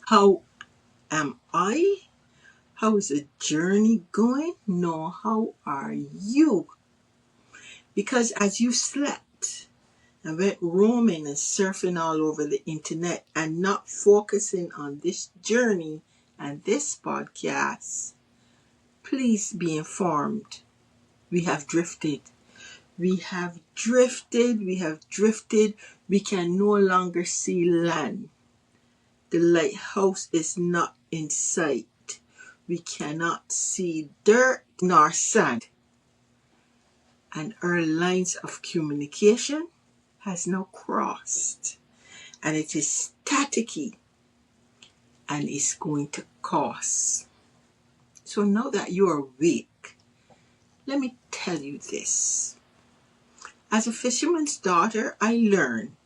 How am I? How is the journey going? No, how are you? Because as you slept and went roaming and surfing all over the internet and not focusing on this journey and this podcast, please be informed. We have drifted. We have drifted. We can no longer see land. The lighthouse is not in sight. We cannot see dirt nor sand. And our lines of communication has now crossed. And it is staticky. And it's going to cost. So now that you are awake, let me tell you this. As a fisherman's daughter, I learned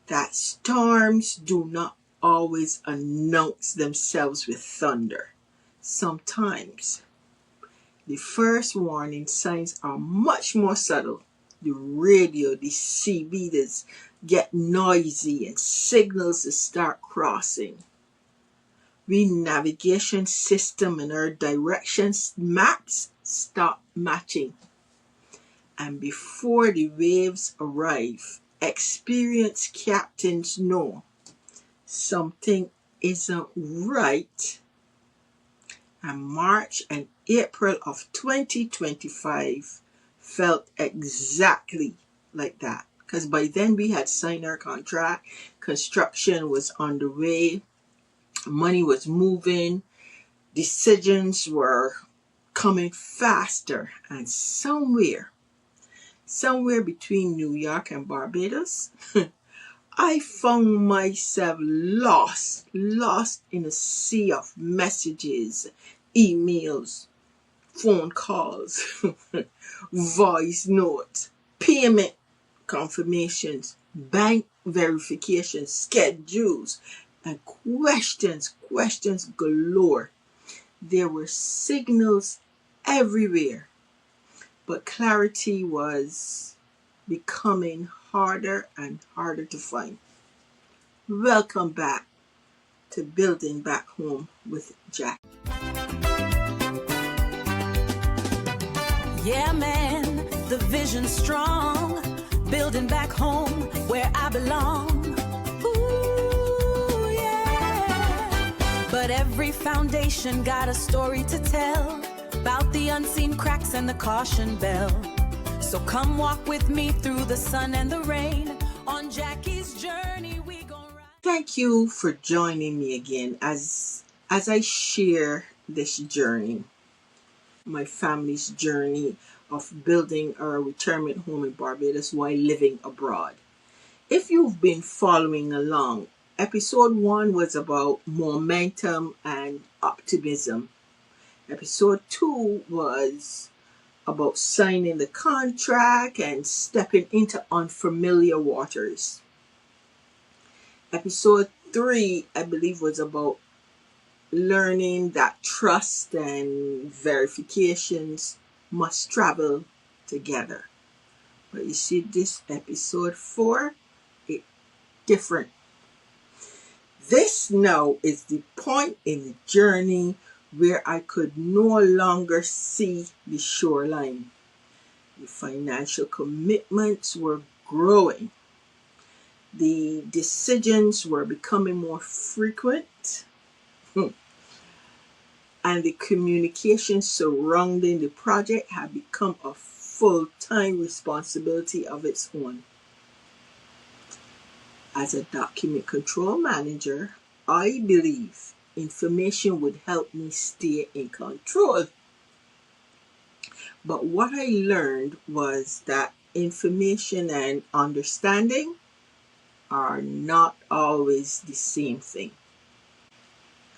that storms do not always announce themselves with thunder. Sometimes the first warning signs are much more subtle. The radio, the sea beaters get noisy and signals to start crossing. We navigation system and our directions maps stop matching. And before the waves arrive, experienced captains know something isn't right. And March and April of 2025 felt exactly like that. Because by then we had signed our contract, construction was underway, money was moving, decisions were coming faster, and somewhere between New York and Barbados, I found myself lost in a sea of messages, emails, phone calls, voice notes, payment confirmations, bank verifications, schedules, and questions galore. There were signals everywhere, but clarity was becoming harder and harder to find. Welcome back to Building Back Home with Jack. Yeah, man, the vision's strong. Building back home where I belong. Ooh, yeah. But every foundation got a story to tell about the unseen cracks and the caution bell. So come walk with me through the sun and the rain. On Jackie's journey, we gon' ride. Thank you for joining me again as I share this journey, my family's journey of building our retirement home in Barbados while living abroad. If you've been following along, episode 1 was about momentum and optimism. Episode 2 was about signing the contract and stepping into unfamiliar waters. Episode 3, I believe, was about learning that trust and verifications must travel together. But you see, this episode 4, it's different. This now is the point in the journey where I could no longer see the shoreline. The financial commitments were growing. The decisions were becoming more frequent. And the communication surrounding the project had become a full-time responsibility of its own. As a document control manager, I believe information would help me stay in control. But what I learned was that information and understanding are not always the same thing.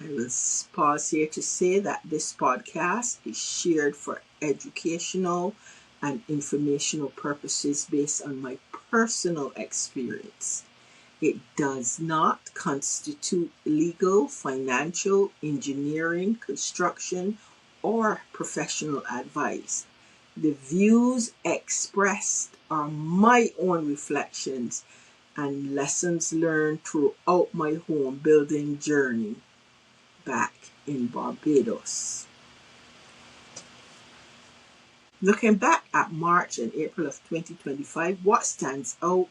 I will pause here to say that this podcast is shared for educational and informational purposes based on my personal experience. It does not constitute legal, financial, engineering, construction, or professional advice. The views expressed are my own reflections and lessons learned throughout my home building journey. back in Barbados. Looking back at March and April of 2025, what stands out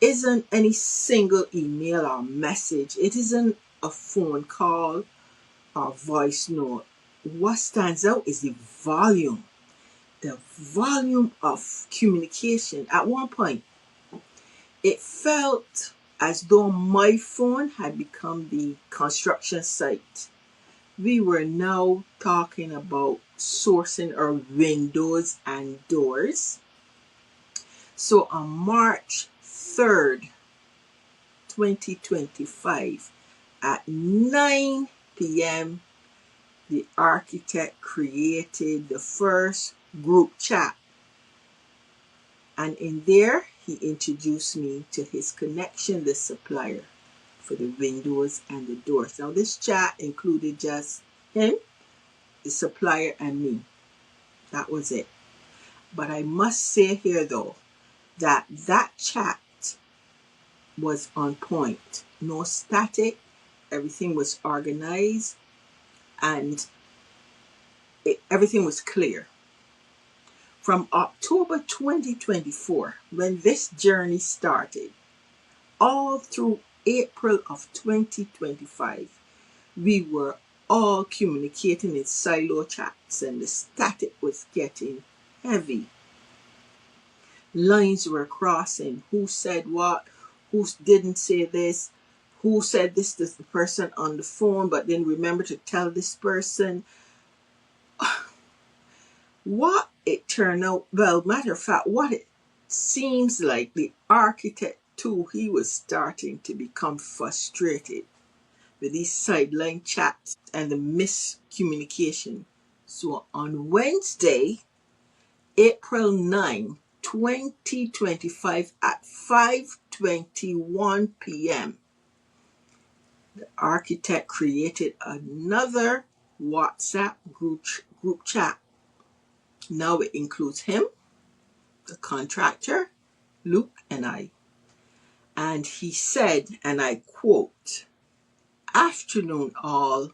isn't any single email or message. It isn't a phone call or voice note. What stands out is the volume of communication. At one point, it felt as though my phone had become the construction site. We were now talking about sourcing our windows and doors. So on March 3rd, 2025, at 9 p.m., the architect created the first group chat. And in there, he introduced me to his connection, the supplier for the windows and the doors. Now, this chat included just him, the supplier, and me. That was it. But I must say here, though, that chat was on point. No static. Everything was organized. And everything was clear. From October 2024, when this journey started, all through April of 2025, we were all communicating in silo chats, and the static was getting heavy. Lines were crossing. Who said what? Who didn't say this? Who said this to the person on the phone, but then remember to tell this person? What it turned out, well, matter of fact, what it seems like, the architect too, he was starting to become frustrated with these sideline chats and the miscommunication. So on Wednesday, April 9, 2025 at 5:21 p.m., the architect created another WhatsApp group chat. Now it includes him, the contractor, Luke, and I. And he said, and I quote, "Afternoon all.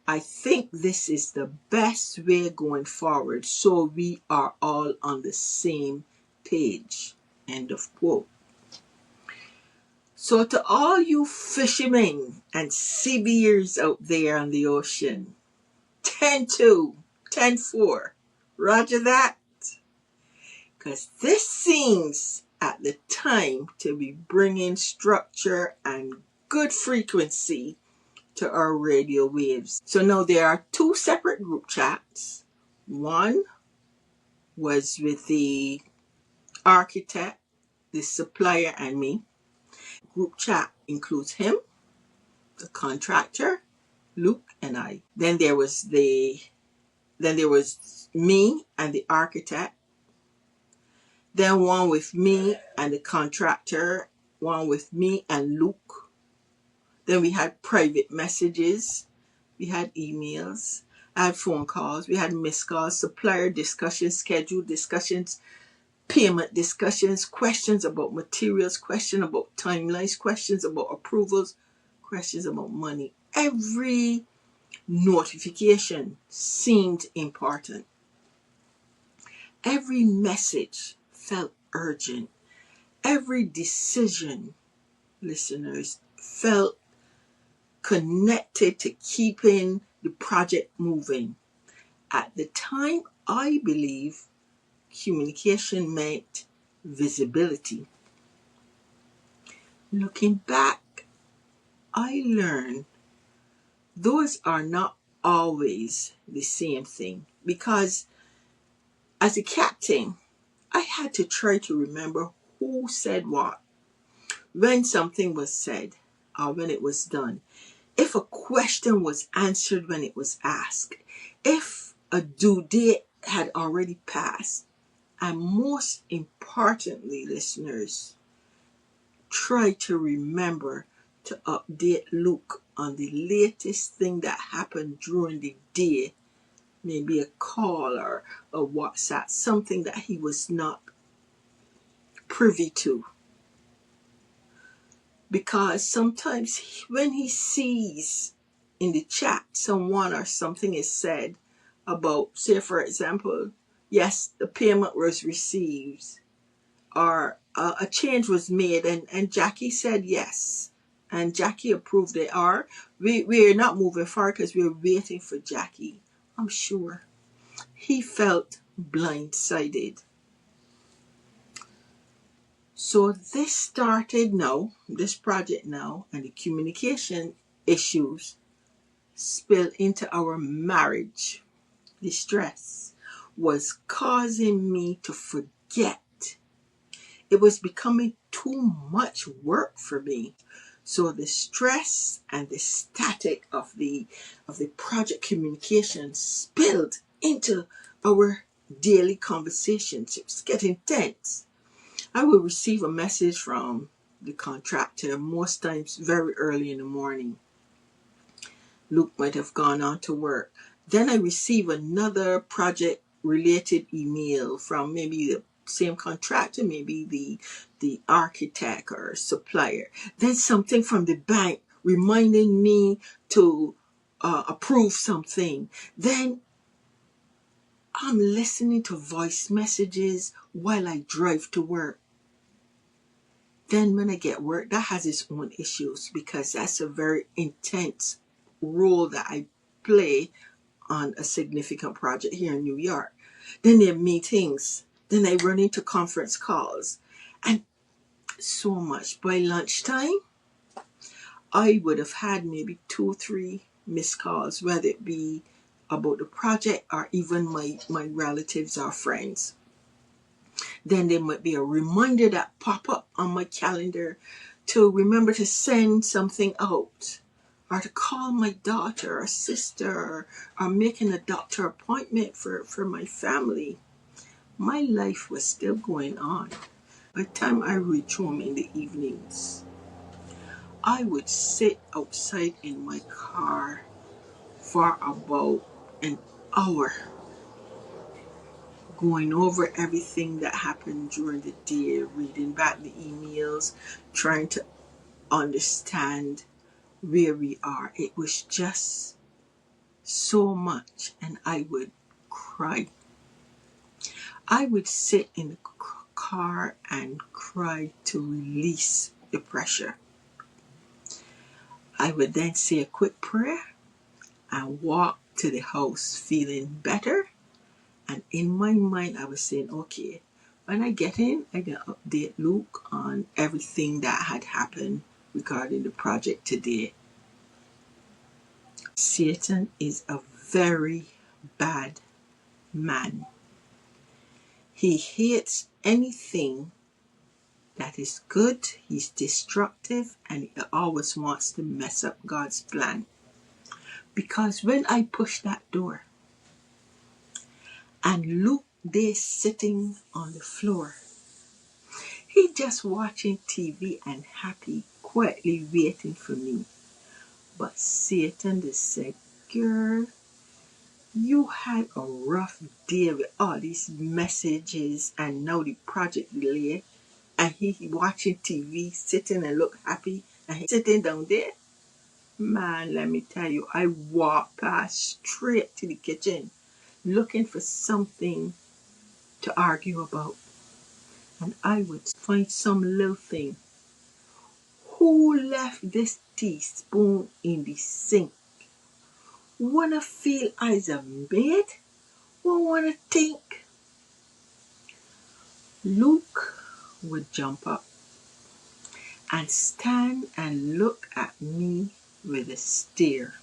I think this is the best way going forward, so we are all on the same page." End of quote. So to all you fishermen and CBers out there on the ocean, 10-2, 10-4, roger that. Because this seems at the time to be bringing structure and good frequency to our radio waves. So now there are two separate group chats. One was with the architect, the supplier, and me. Group chat includes him, the contractor, Luke, and I. Then there was me and the architect. Then one with me and the contractor, one with me and Luke. Then we had private messages, we had emails, I had phone calls, we had missed calls, supplier discussions, schedule discussions, payment discussions, questions about materials, questions about timelines, questions about approvals, questions about money. Every notification seemed important. Every message felt urgent. Every decision, listeners, felt connected to keeping the project moving. At the time, I believe communication meant visibility. Looking back, I learned those are not always the same thing, because as a captain, I had to try to remember who said what, when something was said, or when it was done, if a question was answered when it was asked, if a due date had already passed, and most importantly, listeners, try to remember to update Luke on the latest thing that happened during the day, maybe a call or a WhatsApp, something that he was not privy to. Because sometimes when he sees in the chat someone or something is said about, say for example, yes, the payment was received, or a change was made, and Jackie said yes, and Jackie approved it, or we're not moving forward because we're waiting for Jackie, I'm sure he felt blindsided. So this started now, this project now, and the communication issues spill into our marriage. The stress was causing me to forget. It was becoming too much work for me. So the stress and the static of the project communication spilled into our daily conversations. It was getting tense. I would receive a message from the contractor, most times very early in the morning. Luke might have gone on to work. Then I receive another project related email from maybe the same contractor, maybe the architect or supplier. Then something from the bank reminding me to approve something. Then I'm listening to voice messages while I drive to work. Then when I get work, that has its own issues because that's a very intense role that I play on a significant project here in New York. Then there are meetings. Then I run into conference calls and so much. By lunchtime, I would have had maybe 2 or 3 missed calls, whether it be about the project or even my relatives or friends. Then there might be a reminder that pop up on my calendar to remember to send something out, or to call my daughter or sister, or making a doctor appointment for my family. My life was still going on. By the time I reached home in the evenings, I would sit outside in my car for about an hour, going over everything that happened during the day, reading back the emails, trying to understand where we are. It was just so much, and I would cry. I would sit in the car and cry to release the pressure. I would then say a quick prayer and walk to the house feeling better. And in my mind, I was saying, okay, when I get in, I can update Luke on everything that had happened regarding the project today. Satan is a very bad man. He hates anything that is good. He's destructive, and he always wants to mess up God's plan. Because when I push that door and Luke there sitting on the floor, he just watching TV and happy, quietly waiting for me. But Satan just said, girl, you had a rough day with all these messages and now the project delay, and he watching TV, sitting and look happy, and he sitting down there. Man, let me tell you, I walked past straight to the kitchen looking for something to argue about. And I would find some little thing. Who left this teaspoon in the sink? Wanna feel as a maid? Or wanna think? Luke would jump up and stand and look at me with a stare,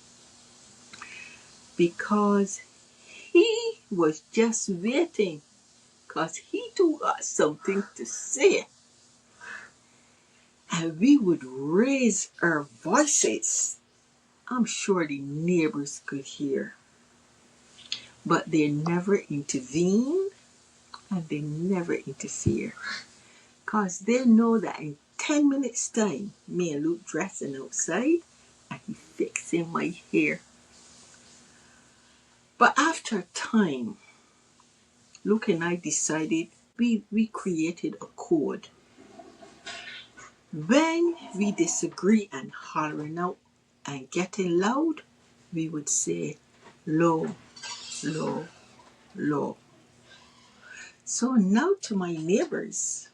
because he was just waiting, because he too got something to say. And we would raise our voices. I'm sure the neighbors could hear, but they never intervene and they never interfere, because they know that in 10 minutes time, me and Luke dressing outside and he fixing my hair. But after a time, Luke and I decided we created a code. When we disagree and hollering out and getting loud, we would say low, low, low. So now to my neighbors,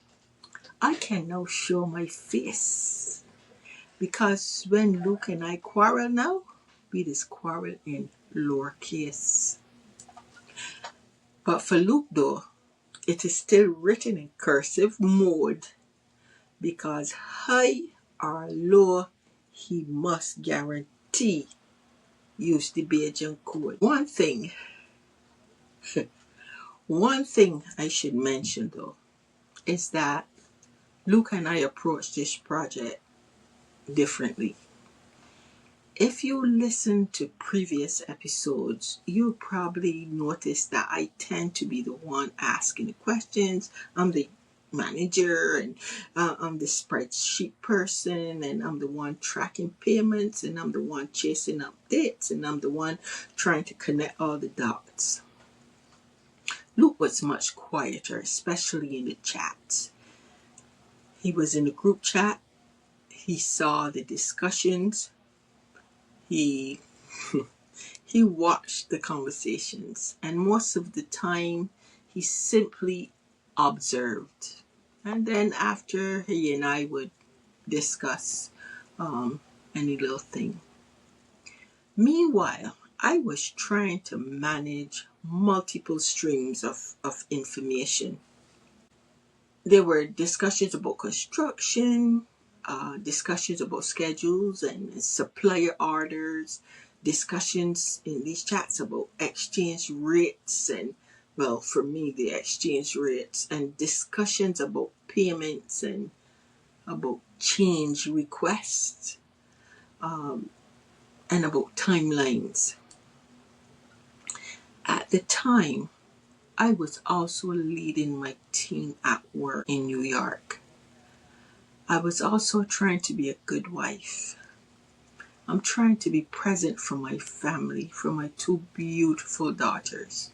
I can now show my face. Because when Luke and I quarrel now, we just quarrel in lowercase. But for Luke though, it is still written in cursive mode because high or low, he must guarantee use the Bayesian code. One thing I should mention though is that Luke and I approached this project differently. If you listen to previous episodes, you'll probably notice that I tend to be the one asking the questions. I'm the manager, and I'm the spreadsheet person, and I'm the one tracking payments, and I'm the one chasing updates, and I'm the one trying to connect all the dots. Luke was much quieter, especially in the chat. He was in the group chat. He saw the discussions. He watched the conversations, and most of the time he simply observed. And then after, he and I would discuss any little thing. Meanwhile, I was trying to manage multiple streams of information. There were discussions about construction, discussions about schedules and supplier orders, discussions in these chats about exchange rates and, well, for me, the exchange rates, and discussions about payments and about change requests, and about timelines. At the time, I was also leading my team at work in New York. I was also trying to be a good wife. I'm trying to be present for my family, for my two beautiful daughters.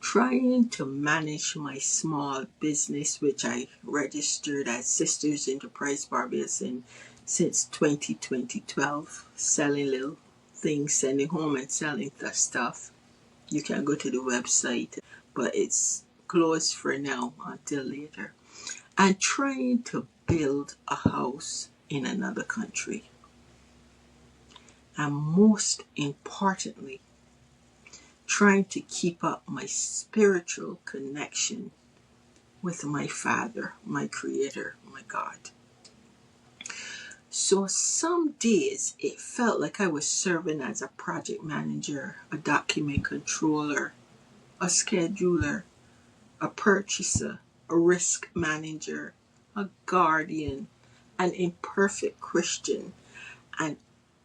Trying to manage my small business, which I registered as Sisters Enterprise Barbados since 2012, selling little things, sending home and selling the stuff. You can go to the website, but it's closed for now until later. And trying to build a house in another country. And most importantly, trying to keep up my spiritual connection with my Father, my Creator, my God. So some days it felt like I was serving as a project manager, a document controller, a scheduler, a purchaser, a risk manager, a guardian, an imperfect Christian, an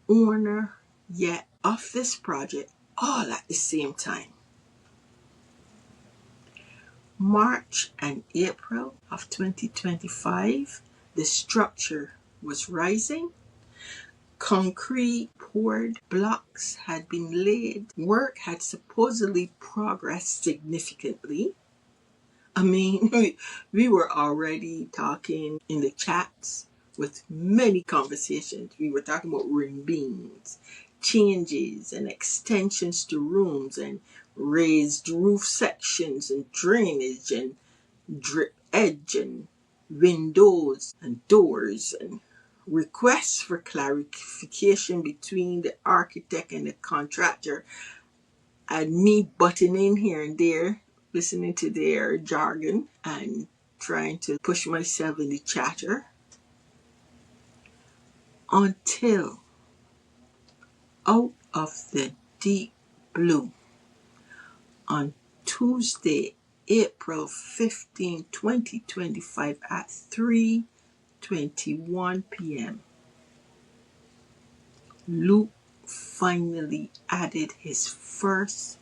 owner yet of this project, all at the same time. March and April of 2025, the structure was rising. Concrete poured, blocks had been laid, work had supposedly progressed significantly. I mean, we were already talking in the chats with many conversations. We were talking about ring beams, changes and extensions to rooms, and raised roof sections, and drainage, and drip edge, and windows and doors, and requests for clarification between the architect and the contractor, and me butting in here and there, listening to their jargon and trying to push myself in the chatter, until out of the deep blue, on Tuesday, April 15, 2025 at 3:21 p.m., Luke finally added his first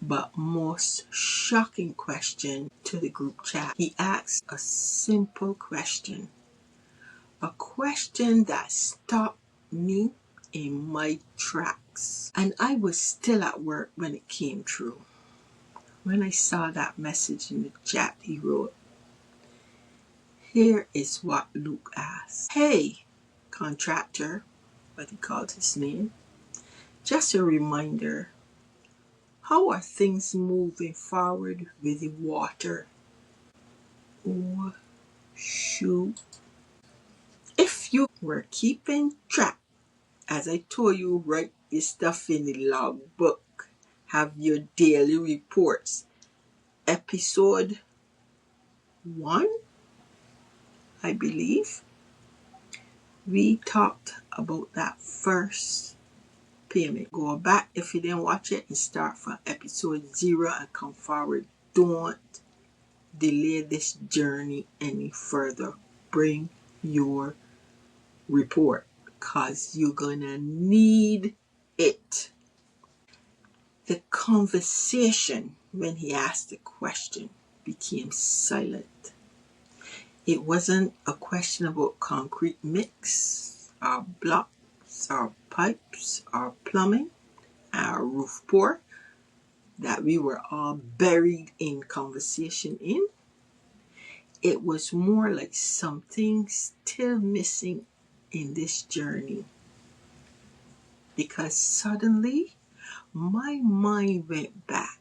but most shocking question to the group chat. He asked a simple question, a question that stopped me in my tracks. And I was still at work when it came true. When I saw that message in the chat, he wrote, "Here is what Luke asked. Hey, contractor," what he called his name, Just a reminder, how are things moving forward with the water? Oh, shoot. If you were keeping track, as I told you, write your stuff in the logbook, have your daily reports. Episode 1, I believe, we talked about that first payment. Go back if you didn't watch it and start from episode 0 and come forward. Don't delay this journey any further. Bring your report because you're gonna need it. The conversation when he asked the question became silent. It wasn't a question about concrete mix or blocks or pipes or plumbing or roof pour that we were all buried in conversation in. It was more like something still missing in this journey. Because suddenly my mind went back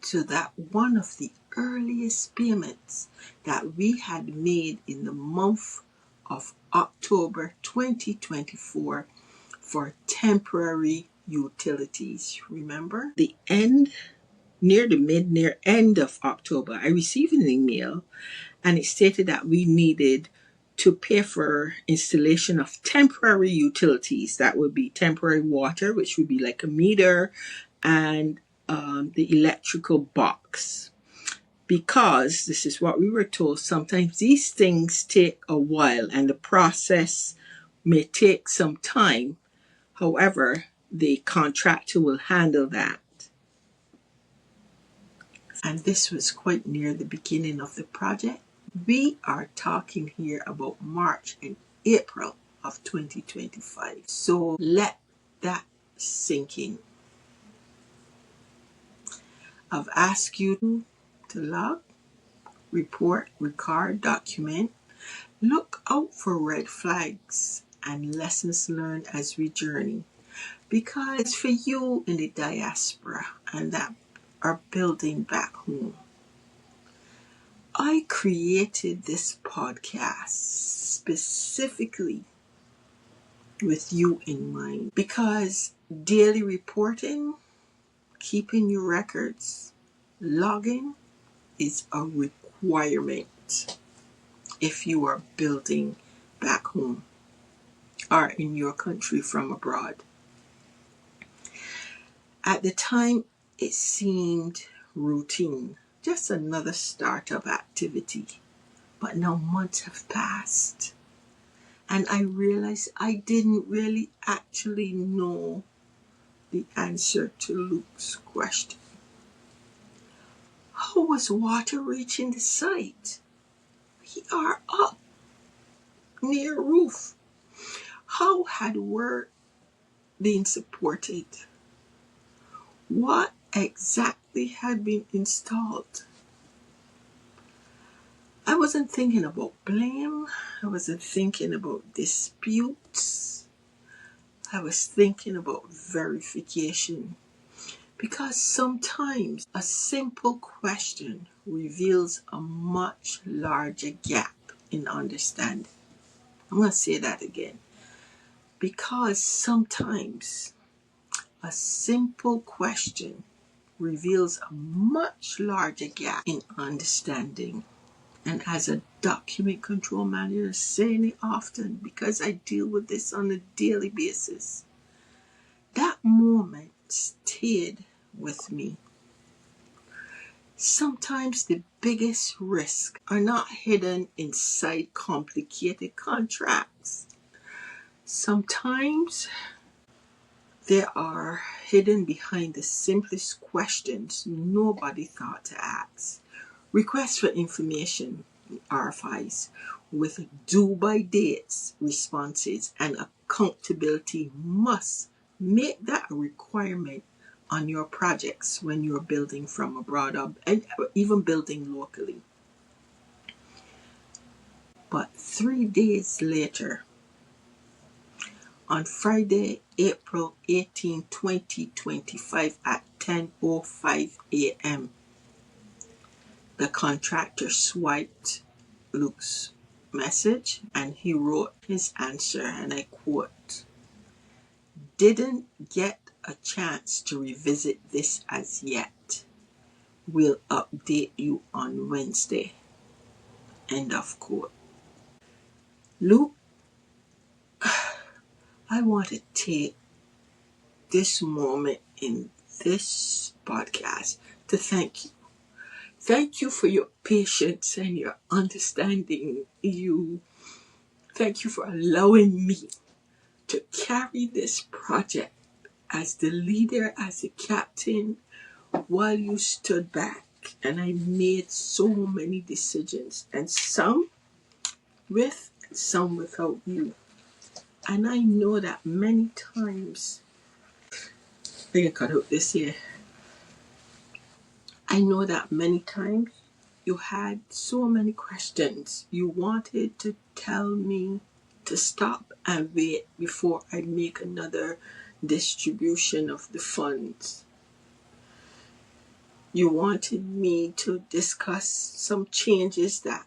to that one of the earliest payments that we had made in the month of October 2024 for temporary utilities. Remember? Near end of October, I received an email and it stated that we needed to pay for installation of temporary utilities. That would be temporary water, which would be like a meter, and the electrical box. Because this is what we were told, sometimes these things take a while and the process may take some time. However, the contractor will handle that. And this was quite near the beginning of the project. We are talking here about March and April of 2025. So let that sink in. I've asked you to log, report, record, document. Look out for red flags and lessons learned as we journey. Because for you in the diaspora and that are building back home, I created this podcast specifically with you in mind because daily reporting, keeping your records, logging is a requirement if you are building back home or in your country from abroad. At the time, it seemed routine, just another startup activity. But now months have passed and I realized I didn't really actually know the answer to Luke's question. How was water reaching the site? We are up near roof. How had work been supported? What exactly had been installed? I wasn't thinking about blame. I wasn't thinking about disputes. I was thinking about verification. Because sometimes a simple question reveals a much larger gap in understanding. I'm going to say that again. Because sometimes a simple question reveals a much larger gap in understanding. And as a document control manager, saying it often because I deal with this on a daily basis, that moment stayed with me. Sometimes the biggest risks are not hidden inside complicated contracts. Sometimes they are hidden behind the simplest questions nobody thought to ask. Requests for information, RFIs, with due-by dates responses and accountability must make that a requirement on your projects when you're building from abroad and even building locally. But 3 days later, On Friday, April 18, 2025 at 10:05 a.m., the contractor swiped Luke's message and he wrote his answer, and I quote, "Didn't get a chance to revisit this as yet. We'll update you on Wednesday." End of quote. Luke, I want to take this moment in this podcast to thank you. Thank you for your patience and your understanding. Thank you for allowing me to carry this project as the leader, as the captain, while you stood back. And I made so many decisions, and some with, some without you. And I know that many times, I can cut out this here. I know that many times you had so many questions. You wanted to tell me to stop and wait before I make another distribution of the funds. You wanted me to discuss some changes that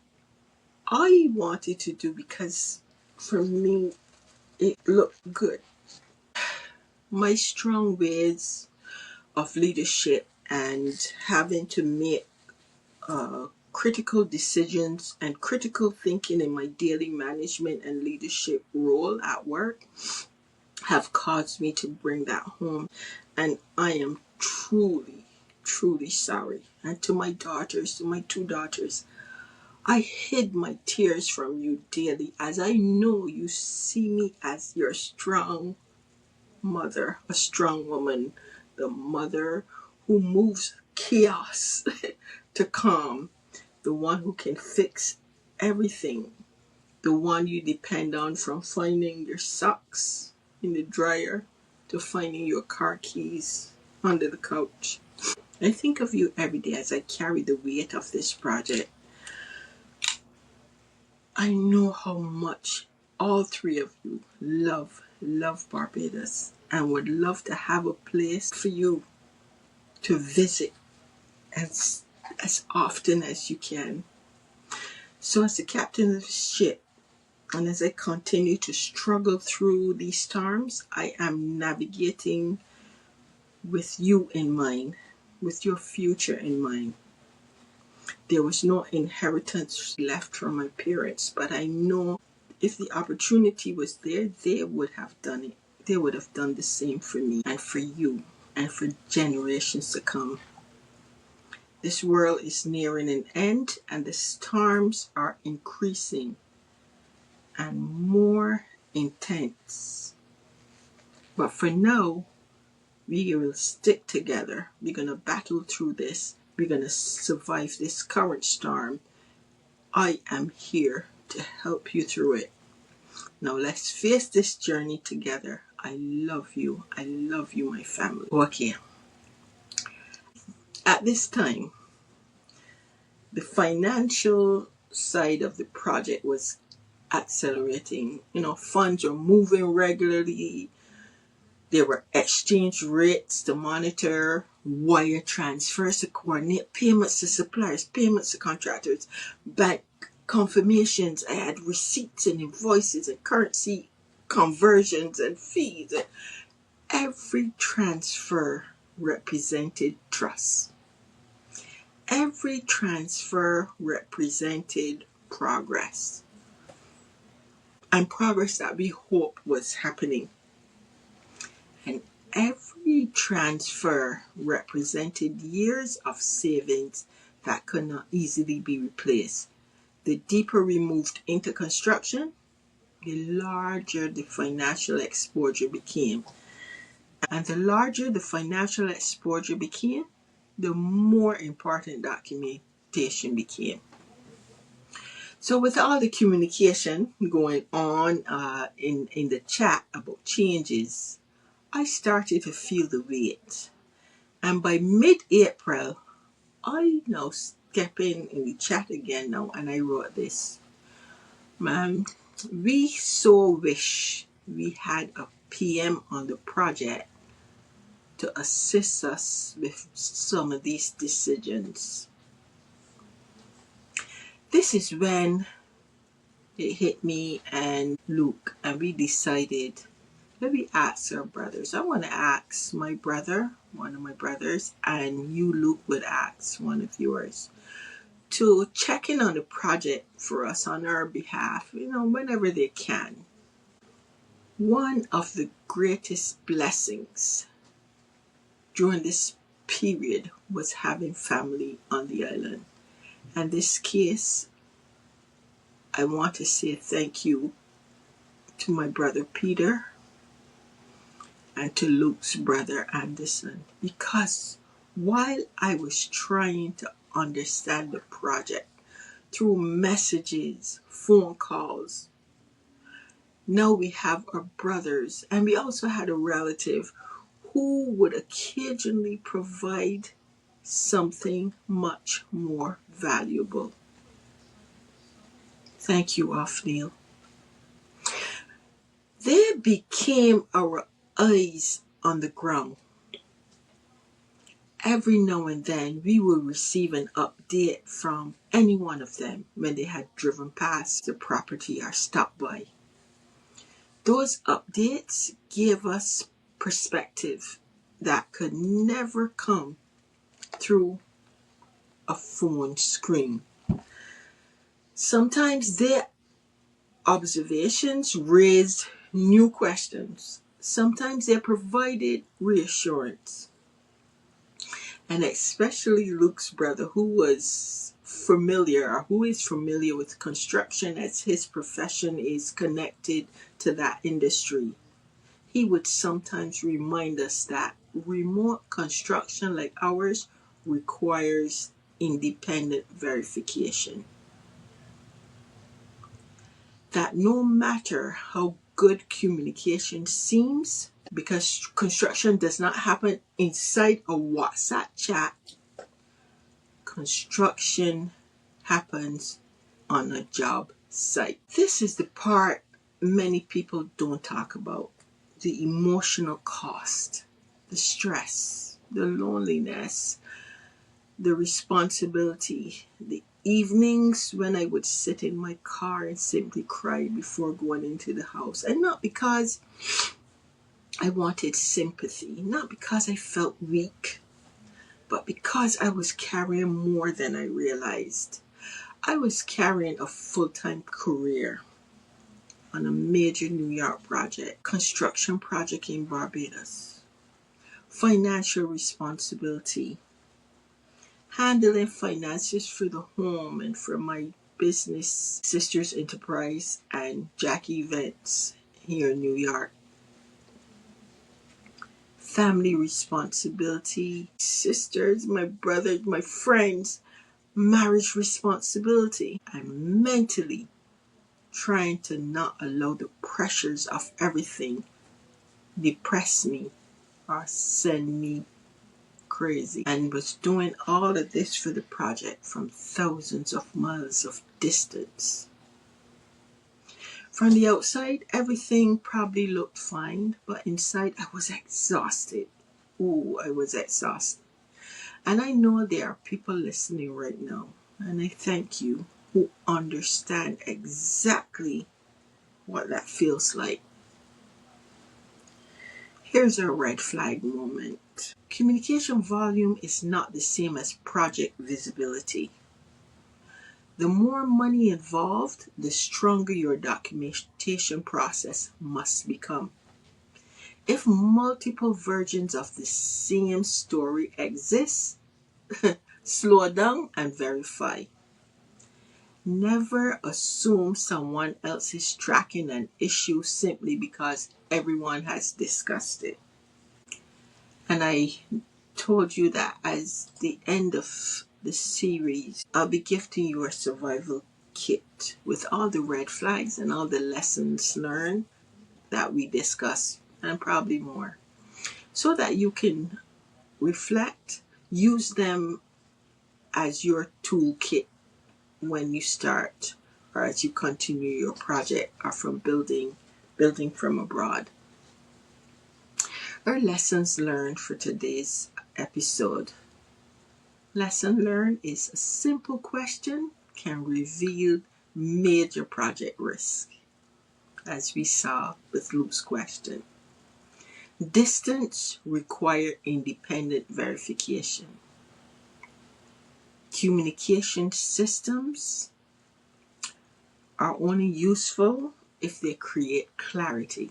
I wanted to do because for me it looked good. My strong ways of leadership and having to make critical decisions and critical thinking in my daily management and leadership role at work have caused me to bring that home. And I am truly, truly sorry. And to my daughters, to my two daughters, I hid my tears from you daily, as I know you see me as your strong mother, a strong woman, the mother who moves chaos to calm, the one who can fix everything, the one you depend on, from finding your socks in the dryer to finding your car keys under the couch. I think of you every day as I carry the weight of this project. I know how much all three of you love Barbados and would love to have a place for you to visit as often as you can. So as the captain of the ship, and as I continue to struggle through these storms, I am navigating with you in mind, with your future in mind. There was no inheritance left from my parents, but I know if the opportunity was there, they would have done it. They would have done the same for me and for you and for generations to come. This world is nearing an end, and the storms are increasing and more intense. But for now, we will stick together. We're going to battle through this. We're going to survive this current storm. I am here to help you through it. Now let's face this journey together. I love you. I love you, my family. Okay. At this time, the financial side of the project was accelerating. Funds were moving regularly. There were exchange rates to monitor, wire transfers to coordinate, payments to suppliers, payments to contractors, bank confirmations. I had receipts and invoices and currency conversions and fees. Every transfer represented trust. Every transfer represented progress. And progress that we hoped was happening. And every transfer represented years of savings that could not easily be replaced. The deeper we moved into construction, the larger the financial exposure became. And the larger the financial exposure became, the more important documentation became. So with all the communication going on in the chat about changes, I started to feel the weight. And by mid-April, I now step in the chat again now, and I wrote this. Man, we so wish we had a PM on the project to assist us with some of these decisions. This is when it hit me and Luke, and we decided, let me ask our brothers. I want to ask my brother, one of my brothers, and you, Luke, would ask one of yours to check in on the project for us on our behalf, whenever they can. One of the greatest blessings during this period was having family on the island. And this case, I want to say thank you to my brother Peter and to Luke's brother Anderson, because while I was trying to understand the project through messages, phone calls, now we have our brothers, and we also had a relative who would occasionally provide something much more valuable. Thank you, Othniel. They became our eyes on the ground. Every now and then we would receive an update from any one of them when they had driven past the property or stopped by. Those updates gave us perspective that could never come through a phone screen. Sometimes their observations raised new questions. Sometimes they provided reassurance. And especially Luke's brother, who is familiar with construction, as his profession is connected to that industry. He would sometimes remind us that remote construction like ours requires independent verification. That no matter how good communication seems, because construction does not happen inside a WhatsApp chat, construction happens on a job site. This is the part many people don't talk about. The emotional cost, the stress, the loneliness, the responsibility, the evenings when I would sit in my car and simply cry before going into the house. And not because I wanted sympathy, not because I felt weak, but because I was carrying more than I realized. I was carrying a full-time career on a major New York project, construction project in Barbados, financial responsibility, handling finances for the home and for my business, Sisters Enterprise and Jack Events here in New York. Family responsibility, sisters, my brothers, my friends, marriage responsibility. I'm mentally trying to not allow the pressures of everything depress me or send me crazy, and was doing all of this for the project from thousands of miles of distance. From the outside, everything probably looked fine, but inside I was exhausted. I was exhausted. And I know there are people listening right now, and I thank you, who understand exactly what that feels like. Here's a red flag moment. Communication volume is not the same as project visibility. The more money involved, the stronger your documentation process must become. If multiple versions of the same story exist, slow down and verify. Never assume someone else is tracking an issue simply because everyone has discussed it. And I told you that as the end of the series, I'll be gifting you a survival kit with all the red flags and all the lessons learned that we discuss, and probably more, so that you can reflect, use them as your toolkit when you start or as you continue your project or from building building from abroad. Our lessons learned for today's episode. Lesson learned is a simple question can reveal major project risk, as we saw with Luke's question. Distance requires independent verification. Communication systems are only useful if they create clarity.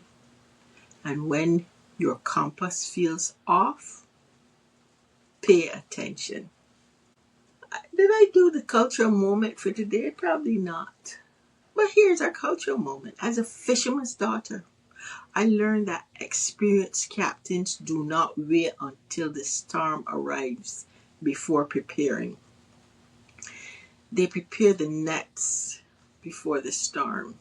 And when your compass feels off, pay attention. Did I do the cultural moment for today? Probably not. But here's our cultural moment. As a fisherman's daughter, I learned that experienced captains do not wait until the storm arrives before preparing. They prepare the nets before the storm.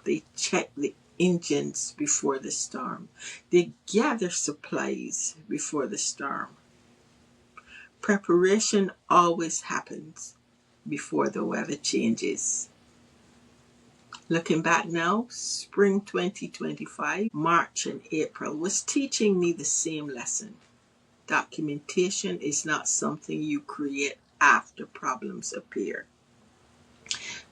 They check the engines before the storm. They gather supplies before the storm. Preparation always happens before the weather changes. Looking back now, spring 2025, March and April was teaching me the same lesson. Documentation is not something you create after problems appear.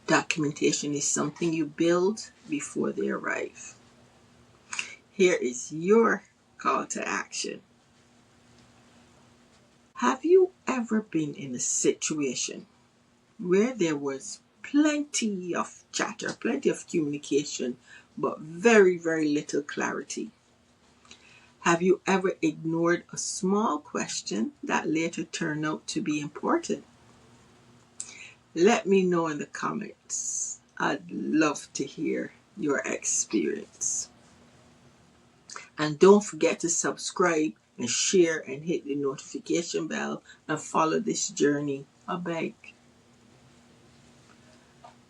Documentation is something you build before they arrive. Here is your call to action. Have you ever been in a situation where there was plenty of chatter, plenty of communication, but very, very little clarity? Have you ever ignored a small question that later turned out to be important? Let me know in the comments. I'd love to hear your experience. And don't forget to subscribe and share and hit the notification bell and follow this journey, I beg.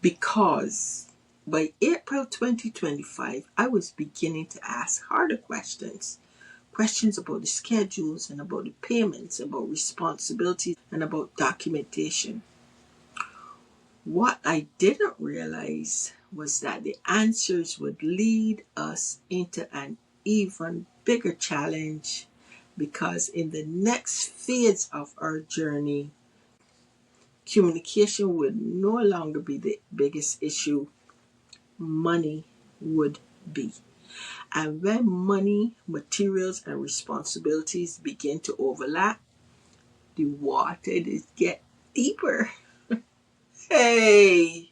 Because by April 2025, I was beginning to ask harder questions. Questions about the schedules and about the payments, about responsibilities and about documentation. What I didn't realize was that the answers would lead us into an even bigger challenge, because in the next phase of our journey, communication would no longer be the biggest issue. Money would be. And when money, materials, and responsibilities begin to overlap, the water gets deeper. Hey,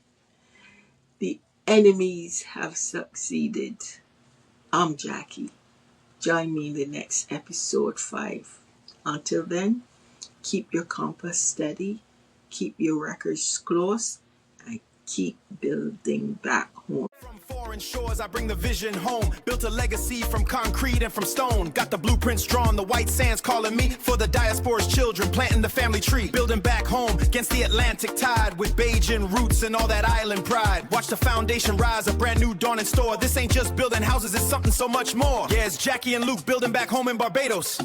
the enemies have succeeded. I'm Jackie. Join me in the next episode 5. Until then, keep your compass steady, keep your records close, and keep building back home. From foreign shores, I bring the vision home. Built a legacy from concrete and from stone. Got the blueprints drawn, the white sands calling me. For the diaspora's children, planting the family tree. Building back home against the Atlantic tide. With Bajan roots and all that island pride. Watch the foundation rise, a brand new dawn in store. This ain't just building houses, it's something so much more. Yeah, it's Jackie and Luke building back home in Barbados.